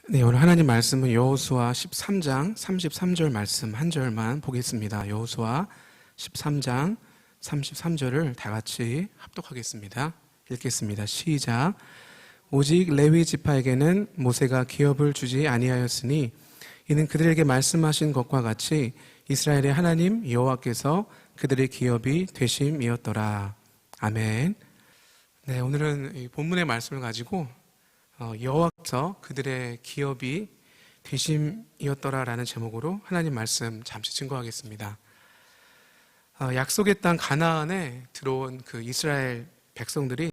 네, 오늘 하나님 말씀은 여호수아 13장 33절 말씀 한 절만 보겠습니다. 여호수아 13장 33절을 다 같이 합독하겠습니다. 읽겠습니다. 시작. 오직 레위 지파에게는 모세가 기업을 주지 아니하였으니 이는 그들에게 말씀하신 것과 같이 이스라엘의 하나님 여호와께서 그들의 기업이 되심이었더라. 아멘. 네, 오늘은 이 본문의 말씀을 가지고 여호와께서 그들의 기업이 되심이었더라라는 제목으로 하나님 말씀 잠시 증거하겠습니다. 약속의 땅 가나안에 들어온 그 이스라엘 백성들이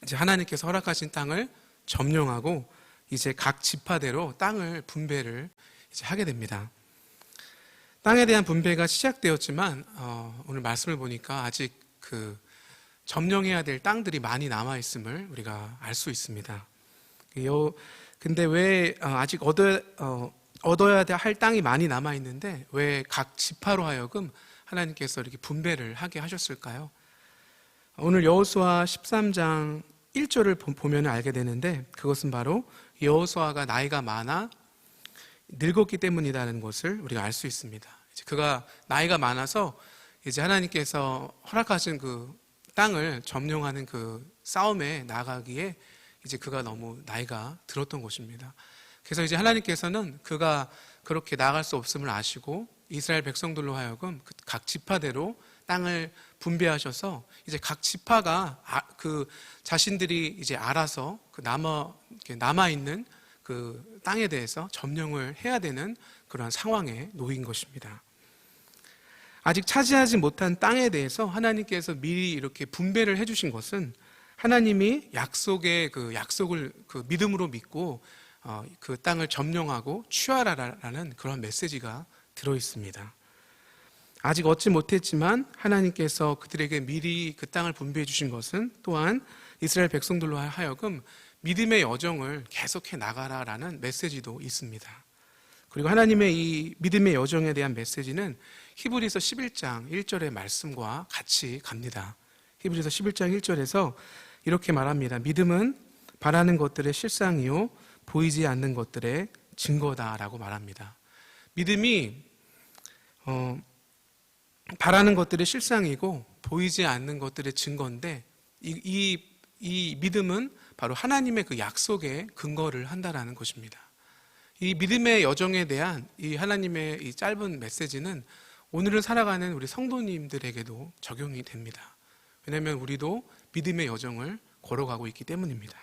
이제 하나님께서 허락하신 땅을 점령하고 이제 각 지파대로 땅을 분배를 이제 하게 됩니다. 땅에 대한 분배가 시작되었지만 오늘 말씀을 보니까 아직 그 점령해야 될 땅들이 많이 남아있음을 우리가 알 수 있습니다. 근데 왜 아직 얻어야 할 땅이 많이 남아있는데 왜 각 지파로 하여금 하나님께서 이렇게 분배를 하게 하셨을까요? 오늘 여호수아 13장 1절을 보면 알게 되는데 그것은 바로 여호수아가 나이가 많아 늙었기 때문이라는 것을 우리가 알 수 있습니다. 그가 나이가 많아서 이제 하나님께서 허락하신 그 땅을 점령하는 그 싸움에 나가기에 이제 그가 너무 나이가 들었던 것입니다. 그래서 이제 하나님께서는 그가 그렇게 나갈 수 없음을 아시고 이스라엘 백성들로 하여금 각 지파대로 땅을 분배하셔서 이제 각 지파가 그 자신들이 이제 알아서 그 남아 있는 그 땅에 대해서 점령을 해야 되는 그러한 상황에 놓인 것입니다. 아직 차지하지 못한 땅에 대해서 하나님께서 미리 이렇게 분배를 해주신 것은 하나님이 약속을 그 믿음으로 믿고 그 땅을 점령하고 취하라라는 그런 메시지가 들어 있습니다. 아직 얻지 못했지만 하나님께서 그들에게 미리 그 땅을 분배해 주신 것은 또한 이스라엘 백성들로 하여금 믿음의 여정을 계속해 나가라라는 메시지도 있습니다. 그리고 하나님의 이 믿음의 여정에 대한 메시지는 히브리서 11장 1절의 말씀과 같이 갑니다. 히브리서 11장 1절에서 이렇게 말합니다. 믿음은 바라는 것들의 실상이요 보이지 않는 것들의 증거다라고 말합니다. 믿음이 바라는 것들의 실상이고 보이지 않는 것들의 증거인데 이 믿음은 바로 하나님의 그 약속에 근거를 한다라는 것입니다. 이 믿음의 여정에 대한 이 하나님의 이 짧은 메시지는 오늘을 살아가는 우리 성도님들에게도 적용이 됩니다. 왜냐하면 우리도 믿음의 여정을 걸어가고 있기 때문입니다.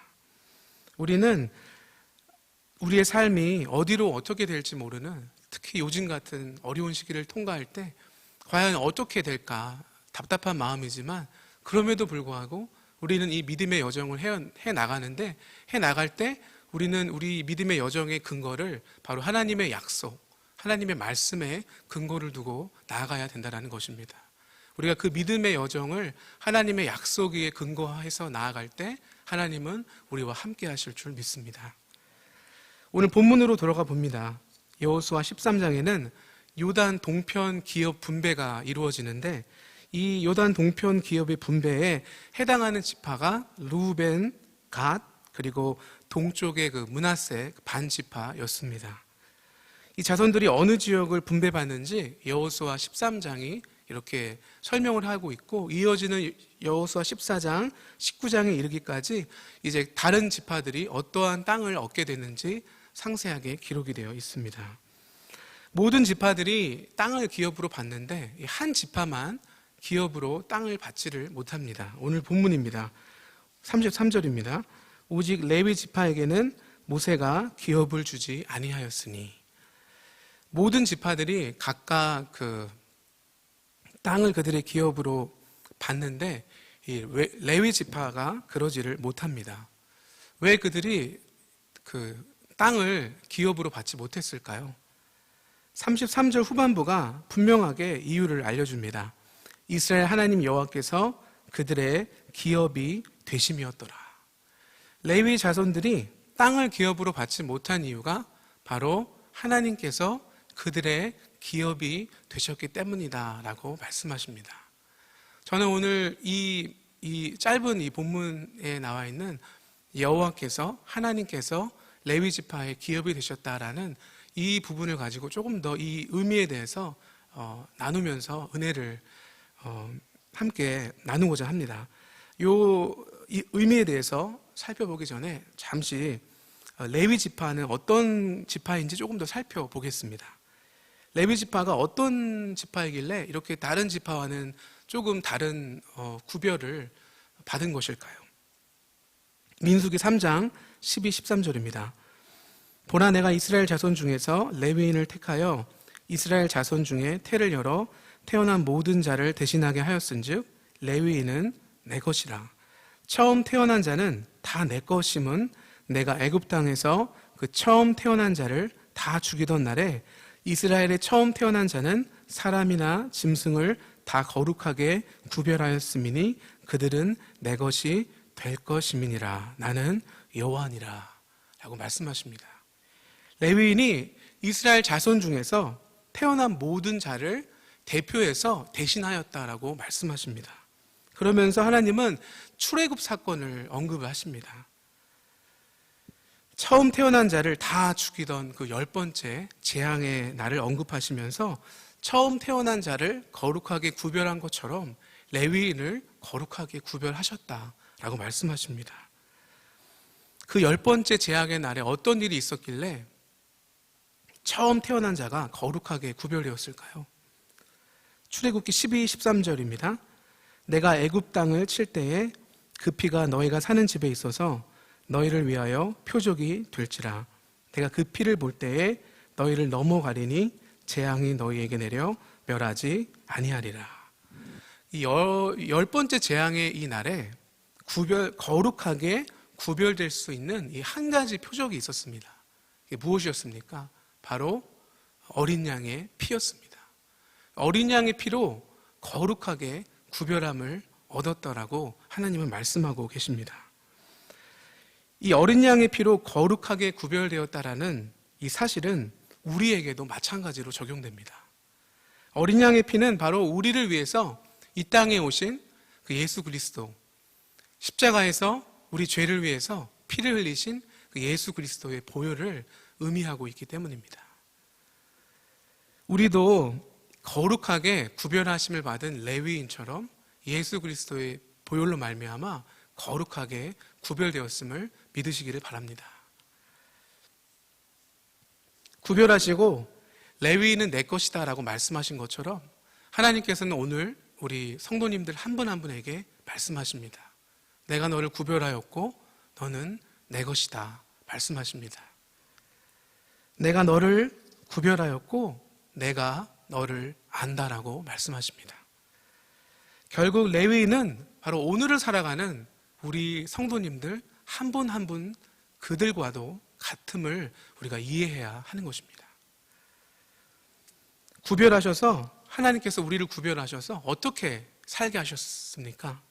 우리는 우리의 삶이 어디로 어떻게 될지 모르는 특히 요즘 같은 어려운 시기를 통과할 때 과연 어떻게 될까 답답한 마음이지만 그럼에도 불구하고 우리는 이 믿음의 여정을 해 나갈 때 우리는 우리 믿음의 여정의 근거를 바로 하나님의 약속, 하나님의 말씀에 근거를 두고 나아가야 된다는 것입니다. 우리가 그 믿음의 여정을 하나님의 약속 위에 근거해서 나아갈 때 하나님은 우리와 함께 하실 줄 믿습니다. 오늘 본문으로 돌아가 봅니다. 여호수아 13장에는 요단 동편 기업 분배가 이루어지는데 이 요단 동편 기업의 분배에 해당하는 지파가 루벤, 갓, 그리고 동쪽의 그 므낫세 반 지파였습니다. 이 자손들이 어느 지역을 분배받는지 여호수아 13장이 이렇게 설명을 하고 있고 이어지는 여호수아 14장, 19장에 이르기까지 이제 다른 지파들이 어떠한 땅을 얻게 되는지 상세하게 기록이 되어 있습니다. 모든 지파들이 땅을 기업으로 받는데 한 지파만 기업으로 땅을 받지를 못합니다. 오늘 본문입니다. 33절입니다. 오직 레위 지파에게는 모세가 기업을 주지 아니하였으니 모든 지파들이 각각 그 땅을 그들의 기업으로 받는데 이 레위 지파가 그러지를 못합니다. 왜 그들이 그 땅을 기업으로 받지 못했을까요? 33절 후반부가 분명하게 이유를 알려줍니다. 이스라엘 하나님 여호와께서 그들의 기업이 되심이었더라. 레위 자손들이 땅을 기업으로 받지 못한 이유가 바로 하나님께서 그들의 기업이 되셨기 때문이다 라고 말씀하십니다. 저는 오늘 이 짧은 이 본문에 나와 있는 여호와께서 하나님께서 레위 지파의 기업이 되셨다라는 이 부분을 가지고 조금 더 이 의미에 대해서 나누면서 은혜를 함께 나누고자 합니다. 이 의미에 대해서 살펴보기 전에 잠시 레위 지파는 어떤 지파인지 조금 더 살펴보겠습니다. 레위 지파가 어떤 지파이길래 이렇게 다른 지파와는 조금 다른 구별을 받은 것일까요? 민수기 3장 12, 13절입니다. 보라, 내가 이스라엘 자손 중에서 레위인을 택하여 이스라엘 자손 중에 태를 열어 태어난 모든 자를 대신하게 하였은즉 레위인은 내 것이라. 처음 태어난 자는 다 내 것임은 내가 애굽 땅에서 그 처음 태어난 자를 다 죽이던 날에 이스라엘의 처음 태어난 자는 사람이나 짐승을 다 거룩하게 구별하였음이니 그들은 내 것이 될 것임이니라. 나는 여호와니라 라고 말씀하십니다. 레위인이 이스라엘 자손 중에서 태어난 모든 자를 대표해서 대신하였다라고 말씀하십니다. 그러면서 하나님은 출애굽 사건을 언급을 하십니다. 처음 태어난 자를 다 죽이던 그 10번째 재앙의 날을 언급하시면서 처음 태어난 자를 거룩하게 구별한 것처럼 레위인을 거룩하게 구별하셨다라고 말씀하십니다. 그 10번째 재앙의 날에 어떤 일이 있었길래 처음 태어난 자가 거룩하게 구별되었을까요? 출애굽기 12, 13절입니다. 내가 애굽 땅을 칠 때에 그 피가 너희가 사는 집에 있어서 너희를 위하여 표적이 될지라. 내가 그 피를 볼 때에 너희를 넘어가리니 재앙이 너희에게 내려 멸하지 아니하리라. 이 10번째 재앙의 이 날에 거룩하게 구별될 수 있는 이 한 가지 표적이 있었습니다. 이게 무엇이었습니까? 바로 어린 양의 피였습니다. 어린 양의 피로 거룩하게 구별함을 얻었다라고 하나님은 말씀하고 계십니다. 이 어린 양의 피로 거룩하게 구별되었다라는 이 사실은 우리에게도 마찬가지로 적용됩니다. 어린 양의 피는 바로 우리를 위해서 이 땅에 오신 그 예수 그리스도, 십자가에서 우리 죄를 위해서 피를 흘리신 그 예수 그리스도의 보혈을 의미하고 있기 때문입니다. 우리도 거룩하게 구별하심을 받은 레위인처럼 예수 그리스도의 보혈로 말미암아 거룩하게 구별되었음을 믿으시기를 바랍니다. 구별하시고 레위인은 내 것이다 라고 말씀하신 것처럼 하나님께서는 오늘 우리 성도님들 한 분 한 분에게 말씀하십니다. 내가 너를 구별하였고 너는 내 것이다 말씀하십니다. 내가 너를 구별하였고 내가 너를 안다라고 말씀하십니다. 결국 레위인은 바로 오늘을 살아가는 우리 성도님들 한 분 한 분 그들과도 같음을 우리가 이해해야 하는 것입니다. 구별하셔서 하나님께서 우리를 구별하셔서 어떻게 살게 하셨습니까?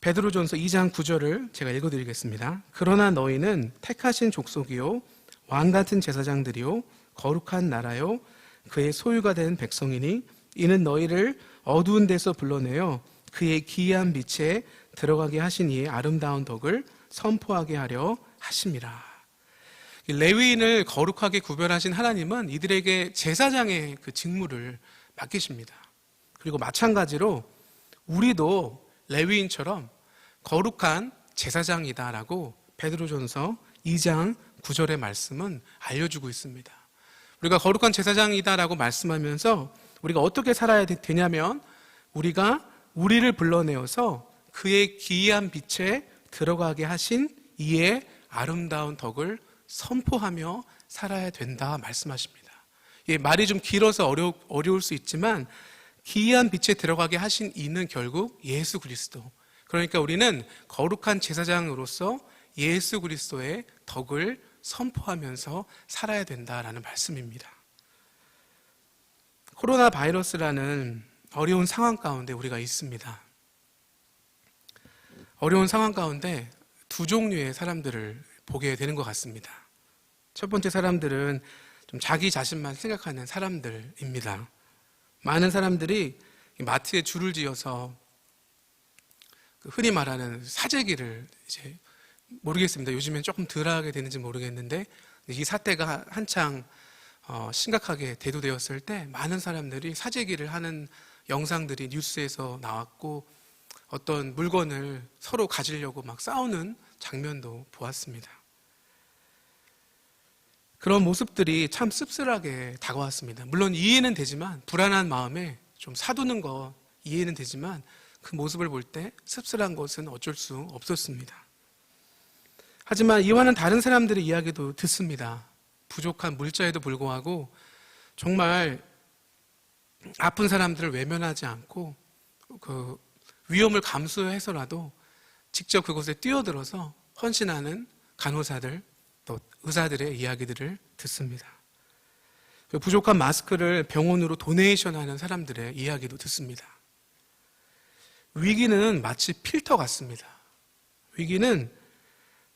베드로전서 2장 9절을 제가 읽어드리겠습니다. 그러나 너희는 택하신 족속이요 왕같은 제사장들이요 거룩한 나라요 그의 소유가 된 백성이니 이는 너희를 어두운 데서 불러내어 그의 기이한 빛에 들어가게 하신 이의 아름다운 덕을 선포하게 하려 하심이라. 레위인을 거룩하게 구별하신 하나님은 이들에게 제사장의 그 직무를 맡기십니다. 그리고 마찬가지로 우리도 레위인처럼 거룩한 제사장이다라고 베드로전서 2장 9절의 말씀은 알려주고 있습니다. 우리가 거룩한 제사장이다라고 말씀하면서 우리가 어떻게 살아야 되냐면 우리가 우리를 불러내어서 그의 기이한 빛에 들어가게 하신 이의 아름다운 덕을 선포하며 살아야 된다 말씀하십니다. 예, 말이 좀 길어서 어려울 수 있지만 기이한 빛에 들어가게 하신 이는 결국 예수 그리스도. 그러니까 우리는 거룩한 제사장으로서 예수 그리스도의 덕을 선포하면서 살아야 된다라는 말씀입니다. 코로나 바이러스라는 어려운 상황 가운데 우리가 있습니다. 어려운 상황 가운데 두 종류의 사람들을 보게 되는 것 같습니다. 첫 번째 사람들은 좀 자기 자신만 생각하는 사람들입니다. 많은 사람들이 마트에 줄을 지어서 흔히 말하는 사재기를 이제 모르겠습니다. 요즘엔 조금 덜 하게 되는지 모르겠는데 이 사태가 한창 심각하게 대두되었을 때 많은 사람들이 사재기를 하는 영상들이 뉴스에서 나왔고 어떤 물건을 서로 가지려고 막 싸우는 장면도 보았습니다. 그런 모습들이 참 씁쓸하게 다가왔습니다. 물론 이해는 되지만 불안한 마음에 좀 사두는 거 이해는 되지만 그 모습을 볼 때 씁쓸한 것은 어쩔 수 없었습니다. 하지만 이와는 다른 사람들의 이야기도 듣습니다. 부족한 물자에도 불구하고 정말 아픈 사람들을 외면하지 않고 그 위험을 감수해서라도 직접 그곳에 뛰어들어서 헌신하는 간호사들 또 의사들의 이야기들을 듣습니다. 그 부족한 마스크를 병원으로 도네이션하는 사람들의 이야기도 듣습니다. 위기는 마치 필터 같습니다. 위기는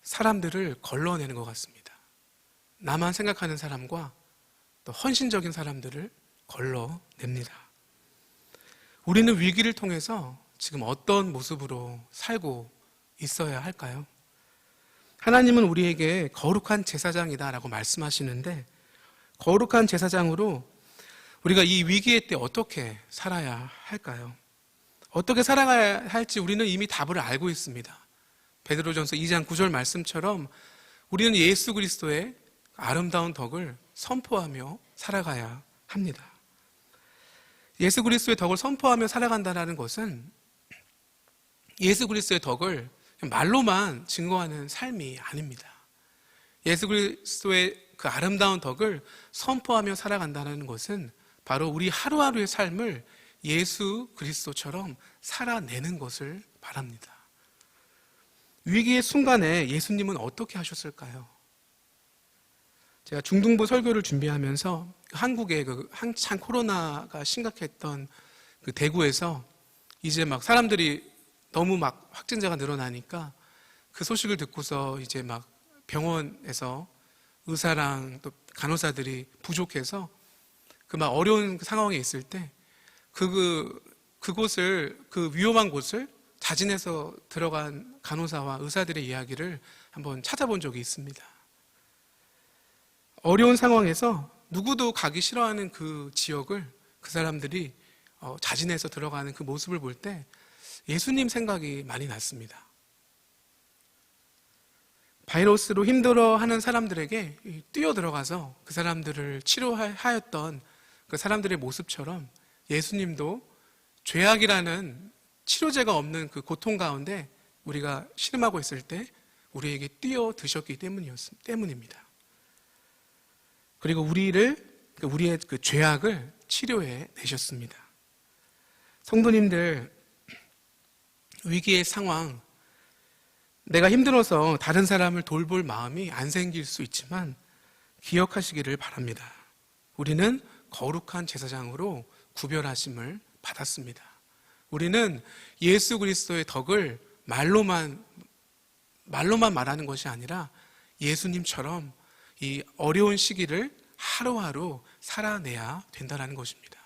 사람들을 걸러내는 것 같습니다. 나만 생각하는 사람과 또 헌신적인 사람들을 걸러냅니다. 우리는 위기를 통해서 지금 어떤 모습으로 살고 있어야 할까요? 하나님은 우리에게 거룩한 제사장이다라고 말씀하시는데 거룩한 제사장으로 우리가 이 위기의 때 어떻게 살아야 할까요? 어떻게 살아가야 할지 우리는 이미 답을 알고 있습니다. 베드로전서 2장 9절 말씀처럼 우리는 예수 그리스도의 아름다운 덕을 선포하며 살아가야 합니다. 예수 그리스도의 덕을 선포하며 살아간다는 것은 예수 그리스도의 덕을 말로만 증거하는 삶이 아닙니다. 예수 그리스도의 그 아름다운 덕을 선포하며 살아간다는 것은 바로 우리 하루하루의 삶을 예수 그리스도처럼 살아내는 것을 말합니다. 위기의 순간에 예수님은 어떻게 하셨을까요? 제가 중등부 설교를 준비하면서 한국의 그 한창 코로나가 심각했던 그 대구에서 이제 막 사람들이 너무 막 확진자가 늘어나니까 그 소식을 듣고서 이제 막 병원에서 의사랑 또 간호사들이 부족해서 그 막 어려운 상황에 있을 때 그곳을 그 위험한 곳을 자진해서 들어간 간호사와 의사들의 이야기를 한번 찾아본 적이 있습니다. 어려운 상황에서 누구도 가기 싫어하는 그 지역을 그 사람들이 자진해서 들어가는 그 모습을 볼 때 예수님 생각이 많이 났습니다. 바이러스로 힘들어하는 사람들에게 뛰어들어가서 그 사람들을 치료하였던 그 사람들의 모습처럼 예수님도 죄악이라는 치료제가 없는 그 고통 가운데 우리가 신음하고 있을 때 우리에게 뛰어드셨기 때문입니다. 그리고 우리의 그 죄악을 치료해 내셨습니다. 성도님들, 위기의 상황, 내가 힘들어서 다른 사람을 돌볼 마음이 안 생길 수 있지만 기억하시기를 바랍니다. 우리는 거룩한 제사장으로 구별하심을 받았습니다. 우리는 예수 그리스도의 덕을 말로만 말하는 것이 아니라 예수님처럼 이 어려운 시기를 하루하루 살아내야 된다는 것입니다.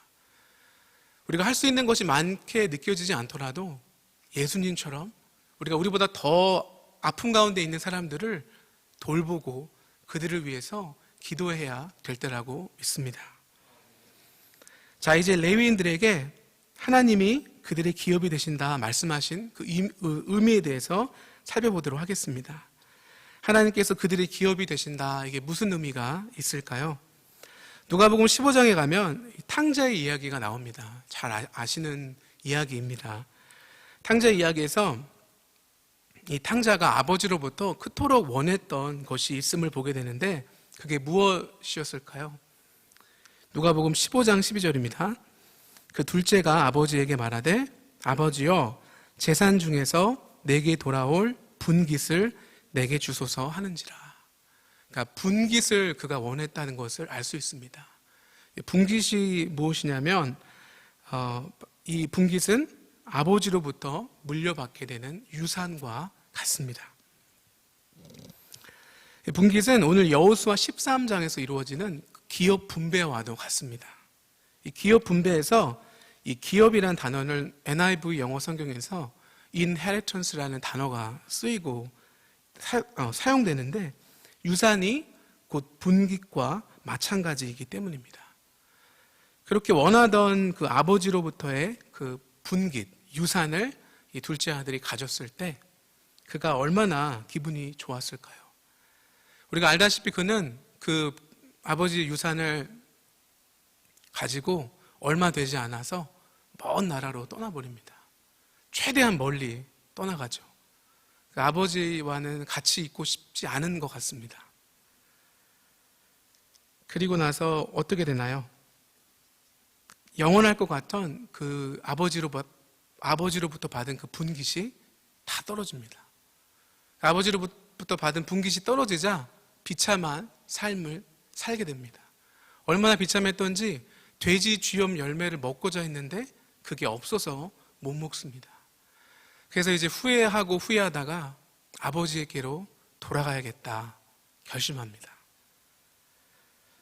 우리가 할 수 있는 것이 많게 느껴지지 않더라도 예수님처럼 우리가 우리보다 더 아픔 가운데 있는 사람들을 돌보고 그들을 위해서 기도해야 될 때라고 믿습니다. 자, 이제 레위인들에게 하나님이 그들의 기업이 되신다 말씀하신 그 의미에 대해서 살펴보도록 하겠습니다. 하나님께서 그들의 기업이 되신다, 이게 무슨 의미가 있을까요? 누가복음 15장에 가면 탕자의 이야기가 나옵니다. 잘 아시는 이야기입니다. 탕자 이야기에서 이 탕자가 아버지로부터 그토록 원했던 것이 있음을 보게 되는데 그게 무엇이었을까요? 누가복음 15장 12절입니다. 그 둘째가 아버지에게 말하되 아버지여 재산 중에서 내게 돌아올 분깃을 내게 주소서 하는지라. 그러니까 분깃을 그가 원했다는 것을 알 수 있습니다. 분깃이 무엇이냐면 이 분깃은 아버지로부터 물려받게 되는 유산과 같습니다. 분깃은 오늘 여호수아 13장에서 이루어지는 기업 분배와도 같습니다. 이 기업 분배에서 이 기업이라는 단어를 NIV 영어 성경에서 inheritance라는 단어가 쓰이고 사용되는데 유산이 곧 분깃과 마찬가지이기 때문입니다. 그렇게 원하던 그 아버지로부터의 그 분깃, 유산을 이 둘째 아들이 가졌을 때 그가 얼마나 기분이 좋았을까요? 우리가 알다시피 그는 그 아버지 유산을 가지고 얼마 되지 않아서 먼 나라로 떠나버립니다. 최대한 멀리 떠나가죠. 그 아버지와는 같이 있고 싶지 않은 것 같습니다. 그리고 나서 어떻게 되나요? 영원할 것 같던 그 아버지로부터 받은 그 분깃이 다 떨어집니다. 아버지로부터 받은 분깃이 떨어지자 비참한 삶을 살게 됩니다. 얼마나 비참했던지 돼지 쥐염 열매를 먹고자 했는데 그게 없어서 못 먹습니다. 그래서 이제 후회하다가 아버지에게로 돌아가야겠다 결심합니다.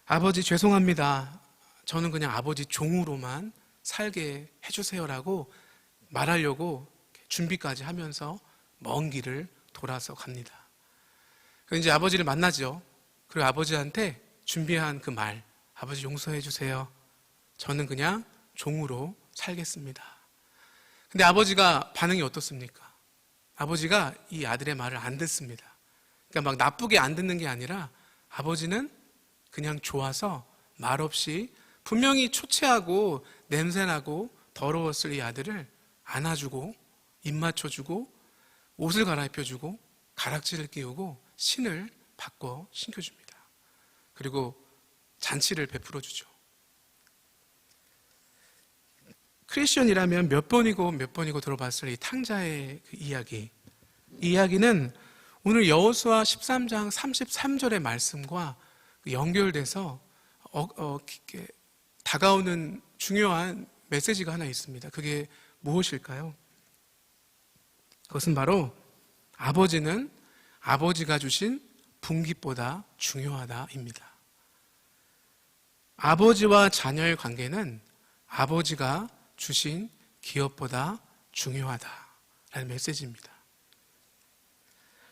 아버지 죄송합니다. 저는 그냥 아버지 종으로만 살게 해주세요라고 말하려고 준비까지 하면서 먼 길을 돌아서 갑니다. 그래서 이제 아버지를 만나죠. 그리고 아버지한테 준비한 그 말, 아버지 용서해 주세요. 저는 그냥 종으로 살겠습니다. 근데 아버지가 반응이 어떻습니까? 아버지가 이 아들의 말을 안 듣습니다. 그러니까 막 나쁘게 안 듣는 게 아니라 아버지는 그냥 좋아서 말없이 분명히 초췌하고 냄새나고 더러웠을 이 아들을 안아주고 입 맞춰주고 옷을 갈아입혀주고 가락지를 끼우고 신을 바꿔 신겨줍니다. 그리고 잔치를 베풀어주죠. 크리스천이라면 몇 번이고 들어봤을 이 탕자의 그 이야기. 이 이야기는 오늘 여호수아 13장 33절의 말씀과 연결돼서 다가오는 중요한 메시지가 하나 있습니다. 그게 무엇일까요? 그것은 바로 아버지는 아버지가 주신 분깃보다 중요하다입니다. 아버지와 자녀의 관계는 아버지가 주신 기업보다 중요하다라는 메시지입니다.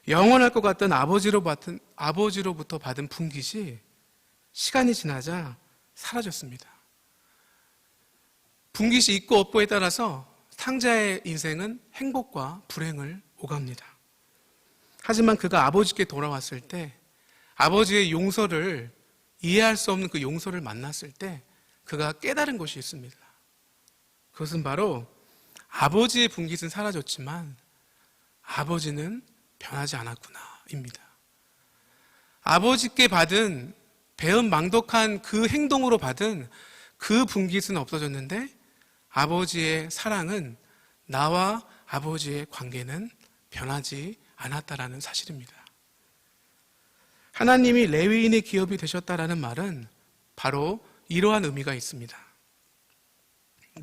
영원할 것 같던 아버지로부터 받은 분깃이 시간이 지나자 사라졌습니다. 분깃이 있고 없고에 따라서 탕자의 인생은 행복과 불행을 오갑니다. 하지만 그가 아버지께 돌아왔을 때 아버지의 용서를 이해할 수 없는 그 용서를 만났을 때 그가 깨달은 것이 있습니다. 그것은 바로 아버지의 분깃은 사라졌지만 아버지는 변하지 않았구나입니다. 아버지께 받은 배은망덕한 그 행동으로 받은 그 분깃은 없어졌는데 아버지의 사랑은 나와 아버지의 관계는 변하지 않았다라는 사실입니다. 하나님이 레위인의 기업이 되셨다라는 말은 바로 이러한 의미가 있습니다.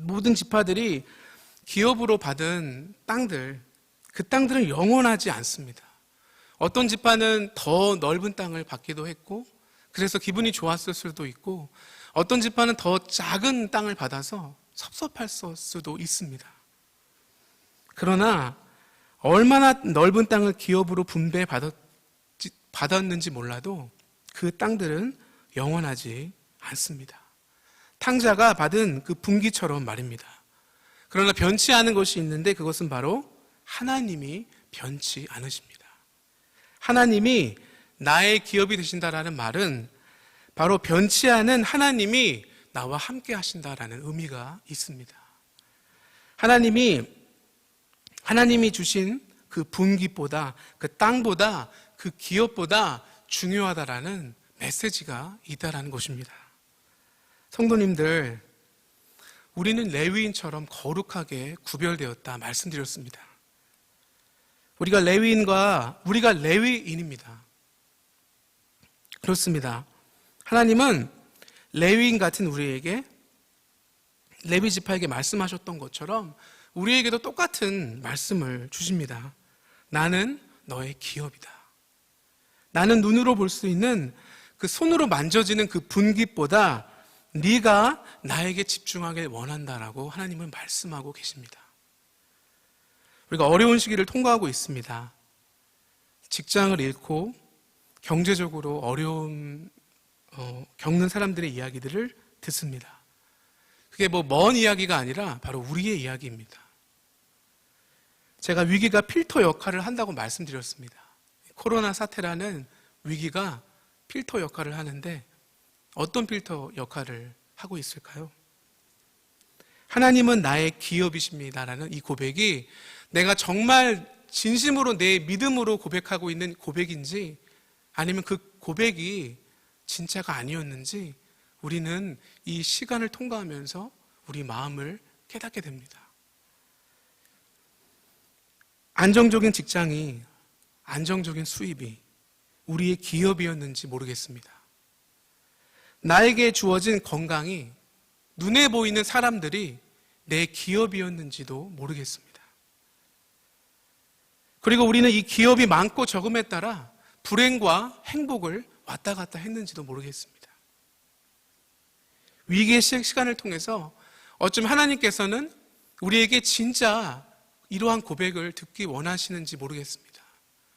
모든 지파들이 기업으로 받은 땅들, 그 땅들은 영원하지 않습니다. 어떤 지파는 더 넓은 땅을 받기도 했고 그래서 기분이 좋았을 수도 있고 어떤 지파는 더 작은 땅을 받아서 섭섭할 수도 있습니다. 그러나 얼마나 넓은 땅을 기업으로 받았는지 몰라도 그 땅들은 영원하지 않습니다. 탕자가 받은 그 분깃처럼 말입니다. 그러나 변치 않은 것이 있는데 그것은 바로 하나님이 변치 않으십니다. 하나님이 나의 기업이 되신다라는 말은 바로 변치 않은 하나님이 나와 함께 하신다라는 의미가 있습니다. 하나님이 주신 그 분깃보다 그 땅보다 그 기업보다 중요하다라는 메시지가 있다라는 것입니다. 성도님들, 우리는 레위인처럼 거룩하게 구별되었다 말씀드렸습니다. 우리가 레위인입니다. 그렇습니다. 하나님은 레위인 같은 우리에게 레위 지파에게 말씀하셨던 것처럼 우리에게도 똑같은 말씀을 주십니다. 나는 너의 기업이다. 나는 눈으로 볼 수 있는 그 손으로 만져지는 그 분깃보다 네가 나에게 집중하길 원한다라고 하나님은 말씀하고 계십니다. 우리가 어려운 시기를 통과하고 있습니다. 직장을 잃고 경제적으로 어려움 겪는 사람들의 이야기들을 듣습니다. 그게 먼 이야기가 아니라 바로 우리의 이야기입니다. 제가 위기가 필터 역할을 한다고 말씀드렸습니다. 코로나 사태라는 위기가 필터 역할을 하는데 어떤 필터 역할을 하고 있을까요? 하나님은 나의 기업이십니다라는 이 고백이 내가 정말 진심으로 내 믿음으로 고백하고 있는 고백인지 아니면 그 고백이 진짜가 아니었는지 우리는 이 시간을 통과하면서 우리 마음을 깨닫게 됩니다. 안정적인 직장이, 안정적인 수입이 우리의 기업이었는지 모르겠습니다. 나에게 주어진 건강이 눈에 보이는 사람들이 내 기업이었는지도 모르겠습니다. 그리고 우리는 이 기업이 많고 적음에 따라 불행과 행복을 왔다 갔다 했는지도 모르겠습니다. 위기의 시간을 통해서 어쩌면 하나님께서는 우리에게 진짜 이러한 고백을 듣기 원하시는지 모르겠습니다.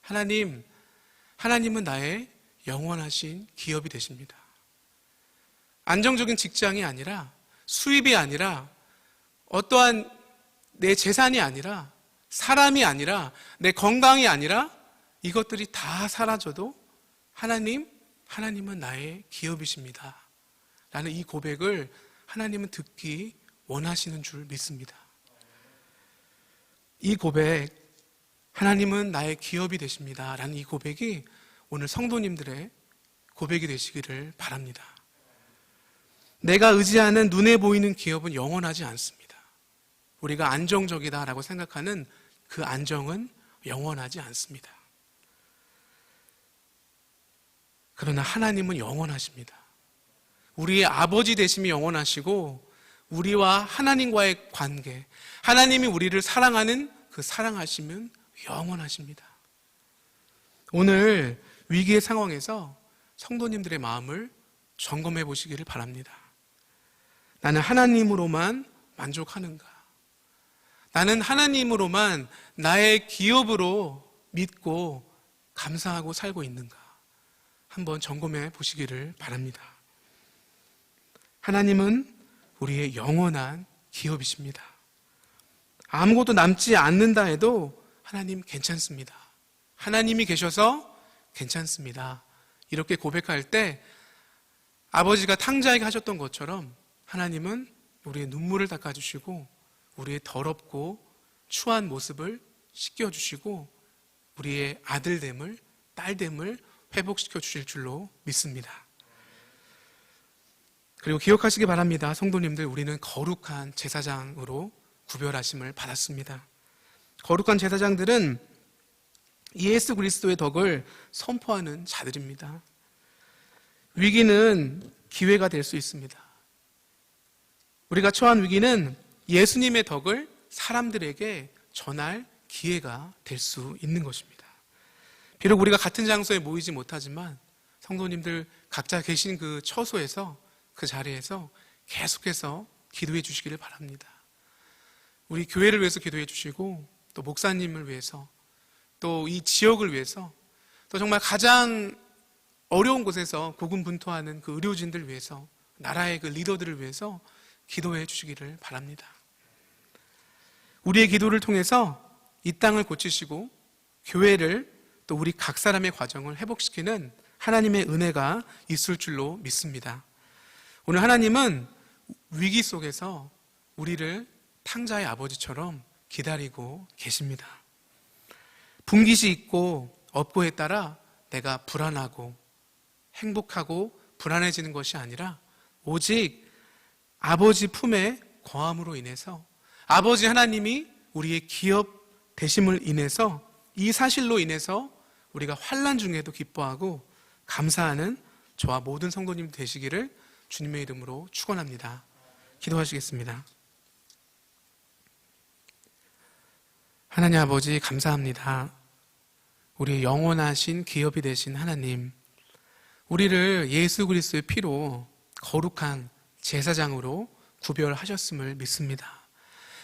하나님은 나의 영원하신 기업이 되십니다. 안정적인 직장이 아니라, 수입이 아니라, 어떠한 내 재산이 아니라, 사람이 아니라, 내 건강이 아니라 이것들이 다 사라져도 하나님은 나의 기업이십니다 라는 이 고백을 하나님은 듣기 원하시는 줄 믿습니다. 이 고백, 하나님은 나의 기업이 되십니다 라는 이 고백이 오늘 성도님들의 고백이 되시기를 바랍니다. 내가 의지하는 눈에 보이는 기업은 영원하지 않습니다. 우리가 안정적이다라고 생각하는 그 안정은 영원하지 않습니다. 그러나 하나님은 영원하십니다. 우리의 아버지 되심이 영원하시고 우리와 하나님과의 관계, 하나님이 우리를 사랑하는 그 사랑하심은 영원하십니다. 오늘 위기의 상황에서 성도님들의 마음을 점검해 보시기를 바랍니다. 나는 하나님으로만 만족하는가? 나는 하나님으로만 나의 기업으로 믿고 감사하고 살고 있는가? 한번 점검해 보시기를 바랍니다. 하나님은 우리의 영원한 기업이십니다. 아무것도 남지 않는다 해도 하나님 괜찮습니다. 하나님이 계셔서 괜찮습니다. 이렇게 고백할 때 아버지가 탕자에게 하셨던 것처럼 하나님은 우리의 눈물을 닦아주시고 우리의 더럽고 추한 모습을 씻겨주시고 우리의 아들됨을, 딸됨을 회복시켜 주실 줄로 믿습니다. 그리고 기억하시기 바랍니다. 성도님들, 우리는 거룩한 제사장으로 구별하심을 받았습니다. 거룩한 제사장들은 예수 그리스도의 덕을 선포하는 자들입니다. 위기는 기회가 될 수 있습니다. 우리가 처한 위기는 예수님의 덕을 사람들에게 전할 기회가 될 수 있는 것입니다. 비록 우리가 같은 장소에 모이지 못하지만 성도님들 각자 계신 그 처소에서, 그 자리에서 계속해서 기도해 주시기를 바랍니다. 우리 교회를 위해서 기도해 주시고 또 목사님을 위해서 또 이 지역을 위해서 또 정말 가장 어려운 곳에서 고군분투하는 그 의료진들 위해서 나라의 그 리더들을 위해서 기도해 주시기를 바랍니다. 우리의 기도를 통해서 이 땅을 고치시고 교회를 또 우리 각 사람의 과정을 회복시키는 하나님의 은혜가 있을 줄로 믿습니다. 오늘 하나님은 위기 속에서 우리를 탕자의 아버지처럼 기다리고 계십니다. 분깃이 있고 없고에 따라 내가 불안하고 행복하고 불안해지는 것이 아니라 오직 아버지 품에 거함으로 인해서 아버지 하나님이 우리의 기업 되심을 인해서 이 사실로 인해서 우리가 환난 중에도 기뻐하고 감사하는 저와 모든 성도님 되시기를 주님의 이름으로 축원합니다. 기도하시겠습니다. 하나님 아버지 감사합니다. 우리의 영원하신 기업이 되신 하나님, 우리를 예수 그리스도의 피로 거룩한 제사장으로 구별하셨음을 믿습니다.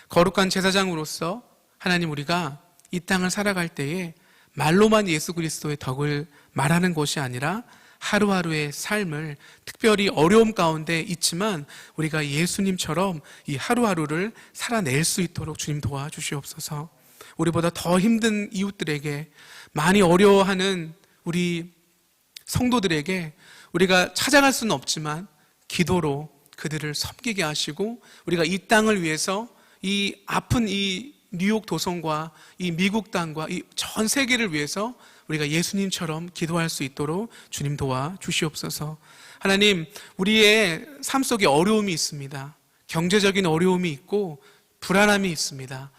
거룩한 제사장으로서 하나님, 우리가 이 땅을 살아갈 때에 말로만 예수 그리스도의 덕을 말하는 것이 아니라 하루하루의 삶을 특별히 어려움 가운데 있지만 우리가 예수님처럼 이 하루하루를 살아낼 수 있도록 주님 도와주시옵소서. 우리보다 더 힘든 이웃들에게, 많이 어려워하는 우리 성도들에게 우리가 찾아갈 수는 없지만 기도로 그들을 섬기게 하시고, 우리가 이 땅을 위해서 이 아픈 이 뉴욕 도성과 이 미국 땅과 이 전 세계를 위해서 우리가 예수님처럼 기도할 수 있도록 주님 도와주시옵소서. 하나님, 우리의 삶 속에 어려움이 있습니다. 경제적인 어려움이 있고 불안함이 있습니다.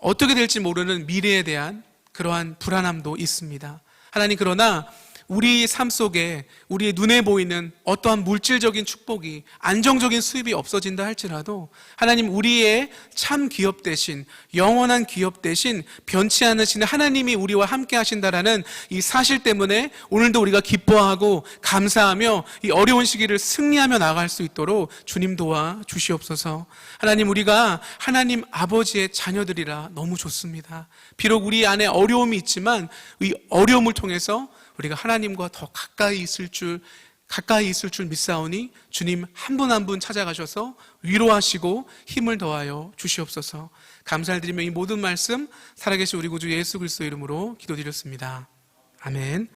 어떻게 될지 모르는 미래에 대한 그러한 불안함도 있습니다. 하나님, 그러나 우리 삶 속에 우리의 눈에 보이는 어떠한 물질적인 축복이, 안정적인 수입이 없어진다 할지라도 하나님, 우리의 참 기업 대신, 영원한 기업 대신 변치 않으시는 하나님이 우리와 함께 하신다라는 이 사실 때문에 오늘도 우리가 기뻐하고 감사하며 이 어려운 시기를 승리하며 나아갈 수 있도록 주님 도와 주시옵소서. 하나님, 우리가 하나님 아버지의 자녀들이라 너무 좋습니다. 비록 우리 안에 어려움이 있지만 이 어려움을 통해서 우리가 하나님과 더 가까이 있을 줄 믿사오니 주님 한 분 한 분 찾아가셔서 위로하시고 힘을 더하여 주시옵소서. 감사를 드리며 이 모든 말씀 살아계신 우리 구주 예수 그리스도 이름으로 기도드렸습니다. 아멘.